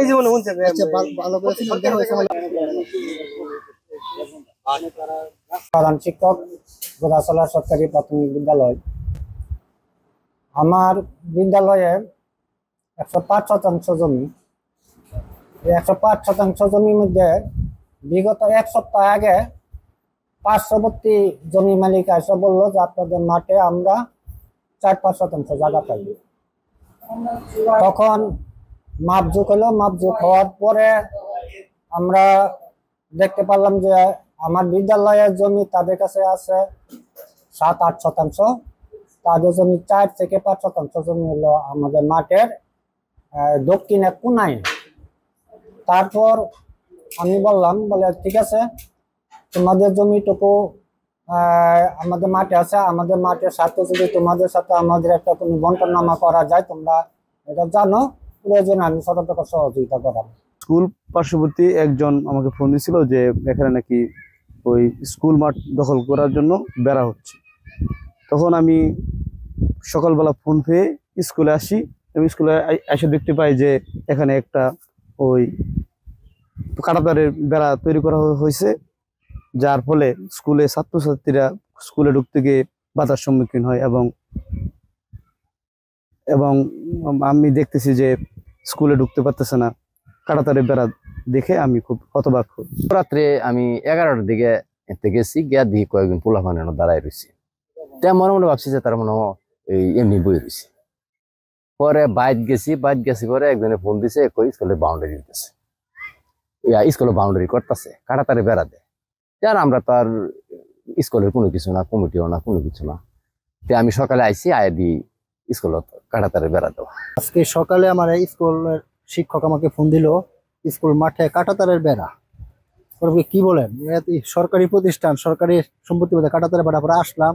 এই জীবনে শুনছেন ভালো করে প্রধান শিক্ষক গোদাচলা সরকারি প্রাথমিক বিদ্যালয়। আমার বিদ্যালয়ে 105% জমি। 105% জমির মধ্যে বিগত এক সপ্তাহ আগে পার্শ্ববর্তী জমি মালিক এসে বললো যে আপনাদের মাঠে আমরা 4-5% জায়গা পাই। তখন মাপজোক হলো, মাপজোক হওয়ার পরে আমরা দেখতে পারলাম যে আমার বিদ্যালয়ের জমি তাদের কাছে আছে 7-8%, তাদের জমি 4-5% জমি হলো আমাদের মাঠের দক্ষিণে কোনায়। তারপর আমি বললাম, বলে ঠিক আছে তোমাদের জমিটুকু আমাদের মাঠে আছে, আমাদের মাঠের সাথে যদি তোমাদের সাথে আমাদের একটা কোনো বন্টননামা করা যায় তোমরা এটা জানো, প্রয়োজনে আমি ছোট টাকা সহযোগিতা করাবো। স্কুল পার্শ্ববর্তী একজন আমাকে ফোন দিয়েছিল যে এখানে নাকি ওই স্কুল মাঠ দখল করার জন্য বেড়া হচ্ছে। তখন আমি সকালবেলা ফোন পেয়ে স্কুলে আসি এবং স্কুলে এসে দেখতে পাই যে এখানে একটা ওই কাঁটাতারের বেড়া তৈরি করা হয়েছে, যার ফলে স্কুলে ছাত্রছাত্রীরা স্কুলে ঢুকতে গিয়ে বাধার সম্মুখীন হয় এবং আমি দেখতেছি যে স্কুলে ঢুকতে পারতেছে না। কাঁটাতারের বেড়া দেখে আমি খুব হতবাক হই। রাত্রে আমি 11টার দিকে গেছি, গিয়া দিয়ে কয়েকজন পোলা ফানানো দাঁড়ায় রয়েছে। মনে মনে ভাবছি যে তার মনে এই এমনি বই রয়েছে। পরে বাইট গেছি পরে একজনে ফোন দিছে, স্কুলের বাউন্ডারি দিতেছে, স্কুলের বাউন্ডারি করতেছে, কাঁটাতারে বেড়া দেয়। আর আমরা তো আর স্কুলের কোনো কিছু না, কমিটিও না, কোনো কিছু না। আমি সকালে আইসি, আয় দিই স্কুলত কাঁটাতারে বেড়া দেওয়া। আজকে সকালে আমার স্কুলের শিক্ষক আমাকে ফোন দিল, স্কুল মাঠে কাঁটাতারের বেড়া। কি বলেন, সরকারি প্রতিষ্ঠান, সরকারি সম্পত্তি মধ্যে কাঁটাতারের বেড়া। পরে আসলাম,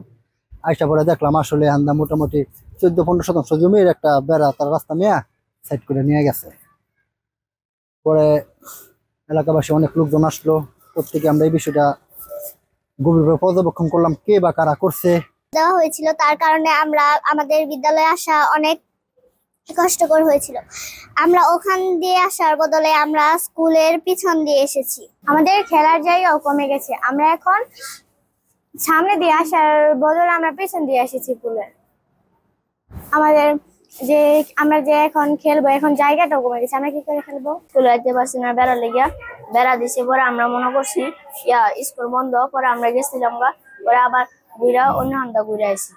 আইসা পরে দেখলাম আসলে আন্দা মোটামুটি 14-15% জমির একটা বেড়া তার রাস্তা নিয়ে সাইড করে নিয়ে গেছে। পরে এলাকাবাসী অনেক লোকজন আসলো, প্রত্যেকে আমরা এই বিষয়টা গভীরভাবে পর্যবেক্ষণ করলাম, কে বা কারা করছে। দেওয়া হয়েছিল, তার কারণে আমরা আমাদের বিদ্যালয়ে আসা অনেক কষ্টকর হয়েছিল। আমরা ওখান দিয়ে আসার বদলে আমরা স্কুলের পিছন দিয়ে এসেছি। আমাদের খেলার জায়গাও কমে গেছে, আমরা এখন সামনে দিয়ে আসার বদলে আমরা পিছন দিয়ে এসেছি স্কুলের। আমরা যে এখন খেলবো, এখন জায়গাটাও কমে গেছে, আমরা কি করে খেলবো? স্কুলে যেতে পারছি না, বেড়া লেগে বেড়া দিছে। পরে আমরা মনে করছি স্কুল বন্ধ, পরে আমরা গেছিলাম, পরে আবার ঘুরা অন্য হান্দা ঘুরে আসি।